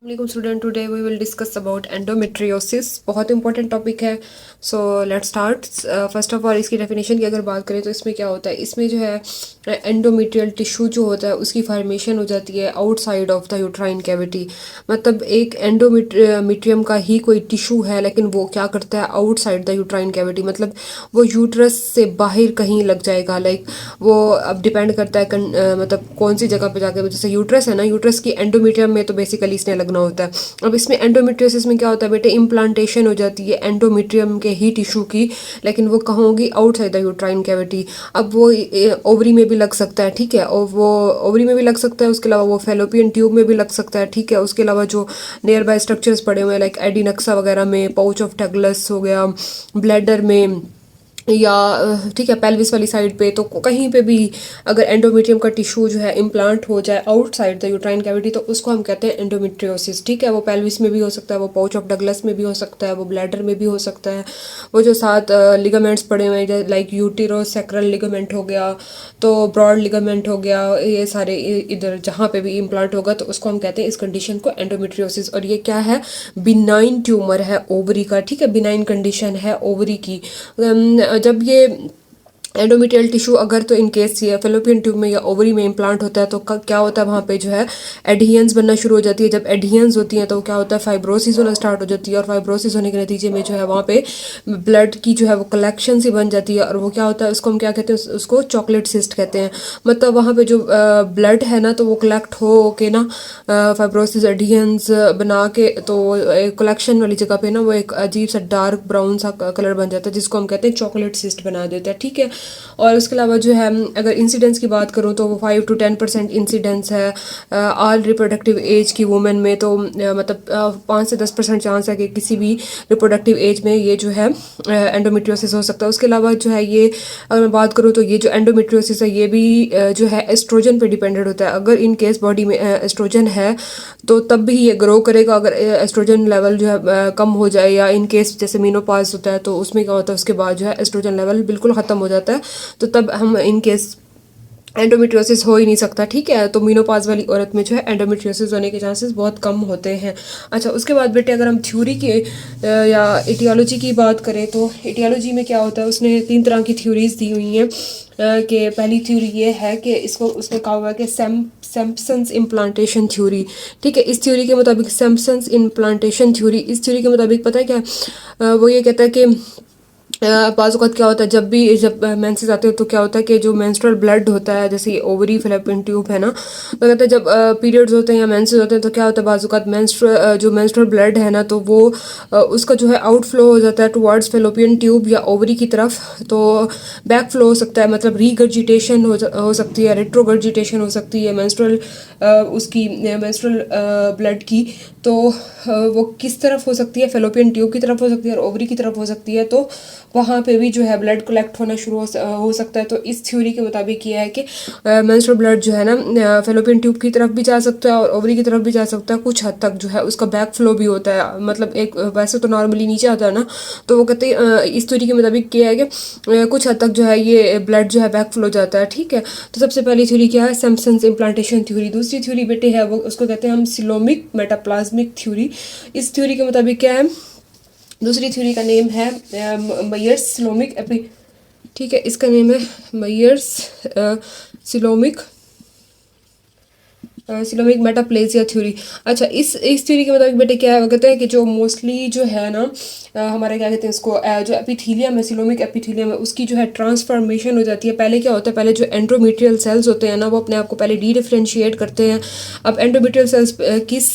वालेकुम student, today we will discuss about endometriosis. बहुत important topic है। So let's start. First of all इसकी definition की अगर बात करें तो इसमें क्या होता है, इसमें जो है एंडोमेट्रियल टिश्यू जो होता है उसकी फॉर्मेशन हो जाती है outside of the uterine cavity. मतलब एक एंडोमेट्रियम का ही कोई टिश्यू है, लेकिन वो क्या करता है आउटसाइड द यूट्राइन कैविटी, मतलब वो यूट्रस से बाहर कहीं लग जाएगा। लाइक वो अब डिपेंड करता है मतलब कौन सी जगह पे जाके, जैसे यूट्रस है ना, यूट्रस की एंडोमेट्रियम में तो बेसिकली इसने लगना होता है। अब इसमें एंडोमेट्रियोसिस में क्या होता है बेटे, इम्प्लांटेशन हो जाती है एंडोमेट्रियम के ही टिश्यू की, लेकिन वो कहाँ होगी, आउटसाइड द यूट्राइन कैविटी। अब वो ओवरी में भी लग सकता है, ठीक है, और वो ओवरी में भी लग सकता है, उसके अलावा वो फेलोपियन ट्यूब में भी लग सकता है, ठीक है। उसके अलावा जो नियर बाय स्ट्रक्चर्स पड़े हुए हैं लाइक एडिनक्सा वगैरह में, पाउच ऑफ डगलस हो गया, ब्लैडर में, या ठीक है पेल्विस वाली साइड पे, तो कहीं पे भी अगर एंडोमेट्रियम का टिश्यू जो है इम्प्लांट हो जाए आउटसाइड द यूट्राइन कैविटी तो उसको हम कहते हैं एंडोमेट्रियोसिस, ठीक है। वो पेल्विस में भी हो सकता है, वो पाउच ऑफ डगलस में भी हो सकता है, वो ब्लैडर में भी हो सकता है। वो जो सात लिगामेंट्स पड़े हुए हैं लाइक यूटेरोसैक्रल लिगामेंट हो गया, तो ब्रॉड लिगामेंट हो गया, ये सारे इधर जहाँ पे भी इम्प्लांट होगा तो उसको हम कहते हैं इस कंडीशन को एंडोमेट्रियोसिस। और ये क्या है, बिनाइन ट्यूमर है ओवरी का, ठीक है, बिनाइन कंडीशन है ओवरी की। जब ये एंडोमेट्रियल टिश्यू अगर तो इन केस ये फेलोपियन ट्यूब में या ओवरी में इम्प्लांट होता है तो क्या होता है, वहाँ पे जो है एडहियंस बनना शुरू हो जाती है। जब एडहियंस होती हैं तो क्या होता है, फाइब्रोसिस होना स्टार्ट हो जाती है, और फाइब्रोसिस होने के नतीजे में जो है वहाँ पे ब्लड की जो है वो कलेक्शन सी बन जाती है, और वो क्या होता है, उसको हम क्या कहते हैं, उसको चॉकलेट सिस्ट कहते हैं। मतलब वहाँ पे जो ब्लड है ना, तो वो कलेक्ट हो के ना फाइब्रोसिस एडहियंस बना के, तो कलेक्शन वाली जगह पे ना वो एक अजीब सा डार्क ब्राउन सा कलर बन जाता है, जिसको हम कहते हैं चॉकलेट सिस्ट बना देता है, ठीक है। और उसके अलावा जो है अगर इंसिडेंस की बात करूँ तो वो 5 to 10% इंसिडेंस है ऑल रिप्रोडक्टिव एज की वुमेन में। तो मतलब 5 से 10% चांस है कि किसी भी रिप्रोडक्टिव एज में ये जो है एंडोमेट्रियोसिस हो सकता है। उसके अलावा जो है ये अगर मैं बात करूँ तो ये जो एंडोमेट्रियोसिस है ये भी जो है एस्ट्रोजन पे डिपेंडेंट होता है। अगर इन केस बॉडी में एस्ट्रोजन है तो तब भी ये ग्रो करेगा। अगर एस्ट्रोजन लेवल जो है कम हो जाए, या इन केस जैसे मीनोपाज होता है तो उसमें क्या होता है, उसके बाद जो है एस्ट्रोजन लेवल बिल्कुल ख़त्म हो जाता है, तो तब हम इन केस एंडोमेट्रियोसिस हो ही नहीं सकता, ठीक है। तो मीनोपाज वाली औरत में जो है एंडोमेट्रियोसिस होने के चांसेस बहुत कम होते हैं। अच्छा, उसके बाद बेटे अगर हम थ्योरी के या इटियोलॉजी की बात करें तो इटियोलॉजी में क्या होता है, उसने 3 तरह की थ्योरीज दी हुई हैं। कि पहली थ्योरी ये है कि इसको उसने कहा हुआ है कि सैम्पसन्स इम्प्लांटेशन थ्योरी, ठीक है। इस थ्योरी के मुताबिक सैम्पसन्स इम्प्लांटेशन थ्योरी, इस थ्योरी के मुताबिक पता है क्या, वो ये कहता है कि बाज़ औक़ात क्या होता है, जब मेंसेस आते हैं तो क्या होता है कि जो मेंस्ट्रुअल ब्लड होता है, जैसे ये ओवरी फेलोपियन ट्यूब है ना, तो कहते हैं जब पीरियड्स होते हैं या मेंसेस होते हैं तो क्या होता है, बाज़ औक़ात जो मेंस्ट्रुअल ब्लड है ना, तो वो उसका जो है आउटफ्लो हो जाता है टुवर्ड्स फेलोपियन ट्यूब या ओवरी की तरफ, तो बैक फ्लो हो सकता है, मतलब रीगर्जिटेशन हो सकती है, रेट्रोगर्जिटेशन हो सकती है मेंस्ट्रुअल उसकी मेंस्ट्रुअल ब्लड की। तो वो किस तरफ हो सकती है, फेलोपियन ट्यूब की तरफ हो सकती है और ओवरी की तरफ हो सकती है, तो वहाँ पे भी जो है ब्लड कलेक्ट होना शुरू हो सकता है। तो इस थ्योरी के मुताबिक ये है कि मेंस्ट्रुअल ब्लड जो है ना फेलोपियन ट्यूब की तरफ भी जा सकता है और ओवरी की तरफ भी जा सकता है। कुछ हद तक जो है उसका बैक फ्लो भी होता है, मतलब एक वैसे तो नॉर्मली नीचे आता है ना, तो वो कहते हैं इस थ्योरी के मुताबिक क्या है कि कुछ हद तक जो है ये ब्लड जो है बैक फ्लो जाता है, ठीक है। तो सबसे पहली थ्योरी क्या है, सैम्पसन्स इम्प्लांटेशन थ्योरी। दूसरी थ्योरी बेटे है वो, उसको कहते हैं हम सिलोमिक मेटाप्लाज्मिक थ्योरी। इस थ्योरी के मुताबिक क्या है, दूसरी थ्योरी का नेम है मयर्स सिलोमिक एपी, ठीक है, इसका नेम है मयर्स सिलोमिक सिलोमिक मेटाप्लेजिया थ्योरी। अच्छा, इस थ्योरी के मुताबिक बेटे क्या है, वो कहते हैं कि जो मोस्टली जो है ना हमारे क्या कहते हैं इसको, जो एपिथीलियम है, सिलोमिक एपिथीलियम है, उसकी जो है ट्रांसफॉर्मेशन हो जाती है। पहले क्या होता है, पहले जो एंडोमेट्रियल सेल्स होते हैं ना वो अपने आप को पहले डी डिफ्रेंशिएट करते हैं। अब एंडोमेट्रियल सेल्स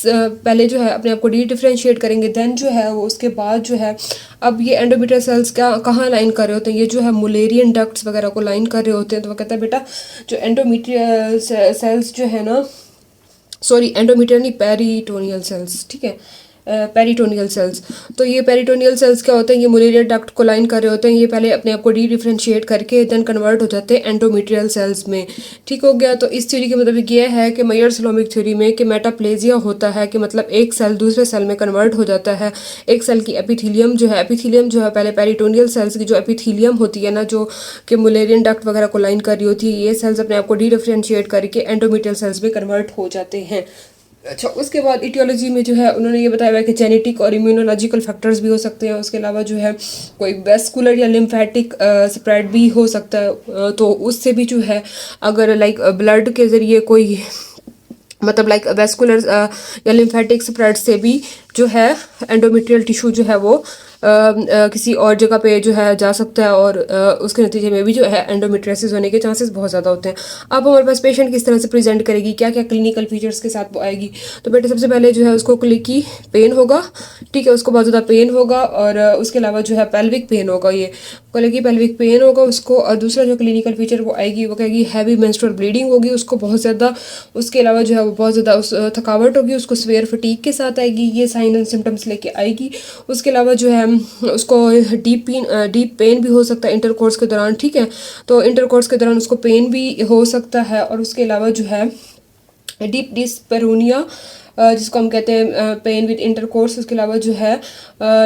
पहले जो है अपने आप को डी डिफ्रेंशिएट करेंगे, देन जो है वो उसके बाद जो है अब ये एंडोमेट्रियल सेल्स कहाँ लाइन कर रहे होते हैं, ये जो है मुलेरियन डक्ट्स वगैरह को लाइन कर रहे होते हैं। तो वो कहता है बेटा जो एंडोमेट्रियल सेल्स जो है ना, सॉरी एंडोमेट्रियल नहीं, पेरिटोनियल सेल्स, ठीक है, पेरिटोनियल सेल्स। तो ये पेरिटोनियल सेल्स क्या होते हैं, ये मुलेरियल डक्ट को लाइन कर रहे होते हैं, ये पहले अपने आप को डी डिफ्रेंशिएट करके देन कन्वर्ट हो जाते हैं एंडोमेट्रियल सेल्स में, ठीक हो गया। तो इस थ्योरी के मुताबिक ये है कि मयर सिलोमिक थ्योरी में कि मेटाप्लेजिया होता है, कि मतलब एक सेल दूसरे सेल में कन्वर्ट हो जाता है। एक सेल की एपिथीलियम जो है पहले पेरिटोनियल सेल्स की जो एपिथीलियम होती है ना, जो कि मुलेरियन डक्ट वगैरह को लाइन कर रही होती है, ये सेल्स अपने आप को डी डिफ्रेंशिएट करके एंडोमेट्रियल सेल्स में कन्वर्ट हो जाते हैं। अच्छा, उसके बाद इटियोलॉजी में जो है उन्होंने ये बताया हुआ है कि जेनेटिक और इम्यूनोलॉजिकल फैक्टर्स भी हो सकते हैं। उसके अलावा जो है कोई वेस्कुलर या लिम्फेटिक स्प्रेड भी हो सकता है, तो उससे भी जो है अगर लाइक ब्लड के ज़रिए कोई मतलब लाइक वेस्कुलर या लिम्फेटिक स्प्रेड से भी जो है एंडोमेट्रियल टिश्यू जो है वो किसी और जगह पे जो है जा सकता है, और उसके नतीजे में भी जो है एंडोमेट्रियोसिस होने के चांसेस बहुत ज़्यादा होते हैं। अब हमारे पास पेशेंट किस तरह से प्रेजेंट करेगी, क्या क्या क्लिनिकल फीचर्स के साथ वो आएगी। तो बेटे सबसे पहले जो है उसको क्लिकी पेन होगा, ठीक है, उसको बहुत ज़्यादा पेन होगा, और उसके अलावा जो है पेल्विक पेन होगा, ये क्लिकी पेल्विक पेन होगा उसको। और दूसरा जो क्लिनिकल फीचर वो आएगी वो कहेगी हैवी मेंस्ट्रुअल ब्लीडिंग होगी उसको बहुत ज़्यादा। उसके अलावा जो है वो बहुत ज़्यादा थकावट होगी उसको, स्वेयर फटीग के साथ आएगी, ये साइन एंड सिम्टम्स लेके आएगी। उसके अलावा जो है उसको डीप पेन भी हो सकता है इंटरकोर्स के दौरान, ठीक है, तो इंटरकोर्स के दौरान उसको पेन भी हो सकता है। और उसके अलावा जो है डीप डिस्पेरोनिया जिसको हम कहते हैं पेन विद इंटरकोर्स। उसके अलावा जो है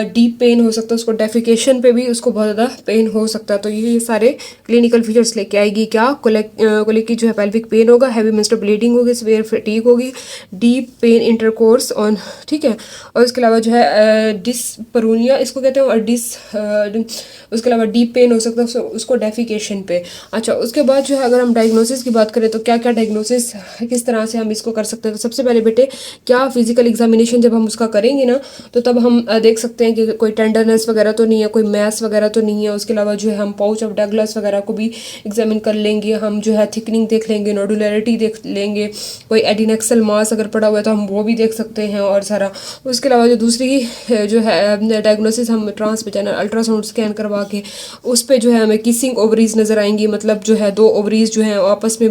डीप पेन हो सकता है उसको, डेफिकेशन पे भी उसको बहुत ज़्यादा पेन हो सकता है। तो ये सारे क्लिनिकल फीचर्स लेके आएगी क्या, कोलिक की जो है पेल्विक पेन होगा, हैवी मेंस्ट्रुअल ब्लीडिंग होगी, स्वेयर फटीग होगी, डीप पेन इंटरकोर्स ऑन, ठीक है। और उसके अलावा जो है डिस्परोनिया इसको कहते हैं, और उसके अलावा डीप पेन हो सकता है उसको डेफिकेशन पे। अच्छा, उसके बाद जो है अगर हम डायग्नोसिस की बात करें तो क्या क्या डायग्नोसिस किस तरह से हम इसको कर सकते हैं। तो सबसे पहले बेटे क्या फिजिकल एग्जामिनेशन जब हम उसका करेंगे ना तो तब हम देख सकते हैं कि कोई टेंडरनेस वगैरह तो नहीं है, कोई मैस वगैरह तो नहीं है। उसके अलावा जो है हम पाउच ऑफ डगलस वगैरह को भी एग्जामिन कर लेंगे, हम जो है थिकनिंग देख लेंगे, नोडुलरिटी देख लेंगे, कोई एडिनेक्सल मास अगर पड़ा हुआ है तो हम वो भी देख सकते हैं और सारा। उसके अलावा जो दूसरी जो है डायग्नोसिस हम ट्रांसवेजाइनल अल्ट्रासाउंड स्कैन करवा के उस पर जो है हमें किसिंग ओवरीज नज़र आएंगी, मतलब जो है दो ओवरीज जो है आपस में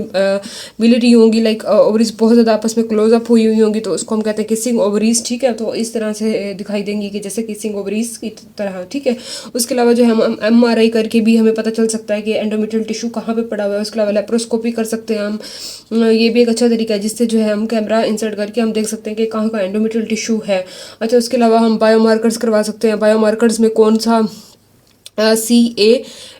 मिलिटी होंगी, लाइक ओवरीज बहुत ज़्यादा आपस में क्लोजअप हुई हुई होंगी, तो उसको हम कहते हैं किसिंग ओवरीज, ठीक है। तो इस तरह से दिखाई देंगी कि जैसे किसिंग ओवरीज की तरह, ठीक है। उसके अलावा जो है हम MRI करके भी हमें पता चल सकता है कि एंडोमेट्रियल टिश्यू कहाँ पे पड़ा हुआ है। उसके अलावा लेप्रोस्कोपी कर सकते हैं हम, ये भी एक अच्छा तरीका है जिससे जो है हम कैमरा इंसर्ट करके हम देख सकते हैं कि कहाँ का एंडोमेट्रियल टिश्यू है। अच्छा, उसके अलावा हम बायोमार्कर्स करवा सकते हैं। बायोमार्कर्स में कौन सा CA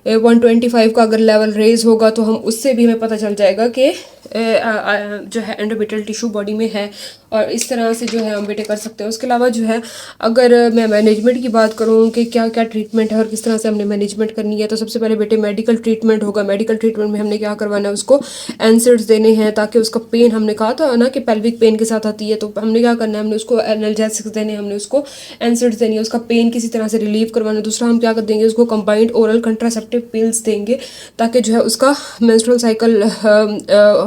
125 का अगर लेवल रेज होगा तो हम उससे भी हमें पता चल जाएगा कि जो है एंडोमेट्रियल टिश्यू बॉडी में है, और इस तरह से जो है हम बेटे कर सकते हैं। उसके अलावा जो है अगर मैं मैनेजमेंट की बात करूँ कि क्या क्या ट्रीटमेंट है और किस तरह से हमने मैनेजमेंट करनी है, तो सबसे पहले बेटे मेडिकल ट्रीटमेंट होगा। मेडिकल ट्रीटमेंट में हमने क्या करवाना है, उसको एनसिड्स देने हैं ताकि उसका पेन, हमने कहा था ना कि पेल्विक पेन के साथ आती है, तो हमने क्या करना है, हमने उसको एनाल्जेसिक्स देने हैं, हमने उसको एनसिड्स देनी है, उसका पेन किसी तरह से रिलीव करवाना है। दूसरा हम क्या कर देंगे, उसको कंबाइंड ओरल कंट्रासेप्टिव पिल्स देंगे ताकि जो है उसका मेंस्ट्रुअल साइकिल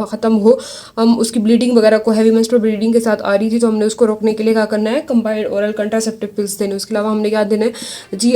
ख़त्म हो। हम उसकी ब्लीडिंग वगैरह को, हैवी मेंस्ट्रुअल ब्लीडिंग के साथ आ रही थी तो हमने उसको रोकने के लिए क्या करना है, कंबाइंड ओरल कंट्रासेप्टिव पिल्स देने। उसके अलावा हमने क्या देना है जी